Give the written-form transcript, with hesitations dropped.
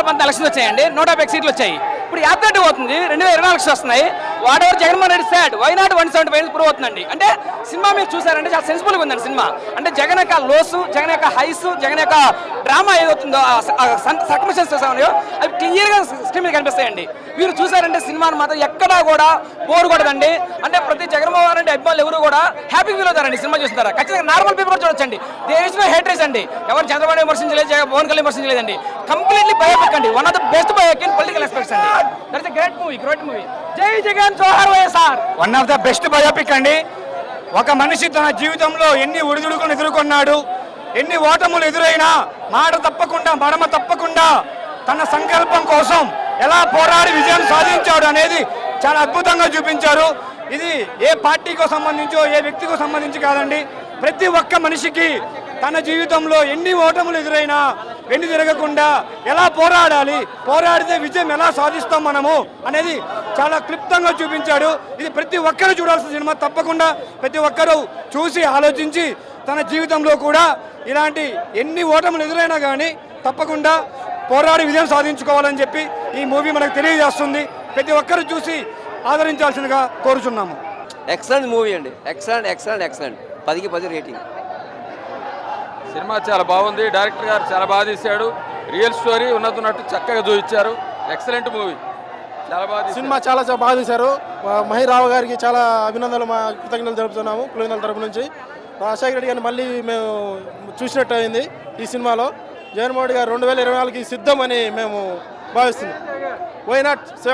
2014 elections వచ్చాయండి, 150 సీట్లు వచ్చాయి. ఇప్పుడు యాత్ర పోతుంది, 2024 ఎలక్షన్స్ వస్తున్నాయి. Whatever Jaganmohan Reddy said why not 175 prove అవుతుందండి. అంటే సినిమా మీరు చూసారంటే చాలా సెన్సిబుల్గా ఉందండి సినిమా. అంటే జగన్ యొక్క లోసు, జగన్ యొక్క హైస్, జగన్ యొక్క డ్రామా ఏదవుతుందో సర్కమ్స్టెన్సెస్ ఉన్నాయో అవి క్లియర్గా స్క్రీన్ మీద కనిపిస్తాయండి. మీరు చూసారంటే సినిమాను మాత్రం ఎక్కడా కూడా బోర్ కొడదండి. అంటే ప్రతి జగన్మోహన్ రెడ్డి అభిమానులు ఎవరు కూడా హ్యాపీ ఫీల్ అవుతారండి సినిమా చూస్తారా. ఖచ్చితంగా నార్మల్ పీపుల్ చూడొచ్చండి. దేశ్ నో హేట్రేజ్ అండి. ఎవరు చంద్రబాబు విమర్శించలేదు, పవన్ కళ్యాణ్ విమర్శించలేదండి. కంప్లీట్లీ బయోపిక్ అండి. One of the best biopic in political aspects అండి. That's a great movie. జై జగన్, జోహార్ YSR. One of the best biopic అండి. ఒక మనిషి తన జీవితంలో ఎన్ని ఒడిదుడుకులు ఎదుర్కొన్నాడు, ఎన్ని ఓటములు ఎదురైనా మాట తప్పకుండా, మడమ తప్పకుండా తన సంకల్పం కోసం ఎలా పోరాడి విజయం సాధించాడు అనేది చాలా అద్భుతంగా చూపించారు. ఇది ఏ పార్టీకో సంబంధించో ఏ వ్యక్తికో సంబంధించి కాదండి. ప్రతి ఒక్క మనిషికి తన జీవితంలో ఎన్ని ఓటములు ఎదురైనా వెన్ను తిరగకుండా ఎలా పోరాడాలి, పోరాడితే విజయం ఎలా సాధిస్తాం మనము అనేది చాలా క్లుప్తంగా చూపించాడు. ఇది ప్రతి ఒక్కరూ చూడాల్సిన సినిమా. తప్పకుండా ప్రతి ఒక్కరూ చూసి ఆలోచించి తన జీవితంలో కూడా ఇలాంటి ఎన్ని ఓటములు ఎదురైనా కానీ తప్పకుండా పోరాడి విజయం సాధించుకోవాలని చెప్పి ఈ మూవీ మనకు తెలియజేస్తుంది. ప్రతి ఒక్కరూ చూసి ఆదరించాల్సిందిగా కోరుచున్నాము. ఎక్సలెంట్ మూవీ అండి. ఎక్సలెంట్ 10కి 10 రేటింగ్. సినిమా చాలా బాగుంది. డైరెక్టర్ గారు చాలా బాగా తీశాడు. రియల్ స్టోరీ ఉన్నట్టు చక్కగా చూపించారు. ఎక్సలెంట్ మూవీ, చాలా బాగా సినిమా చాలా బాగా తీశారు. మహిరావు గారికి చాలా అభినందనలు, మా కృతజ్ఞతలు జరుపుతున్నాము పులివెందుల తరపు నుంచి. రాజశేఖర రెడ్డి గారిని మళ్ళీ మేము చూసినట్టు అయింది ఈ సినిమాలో. జగన్మోహన్ రెడ్డి గారు 2024కి సిద్ధం అని మేము భావిస్తున్నాం. Why not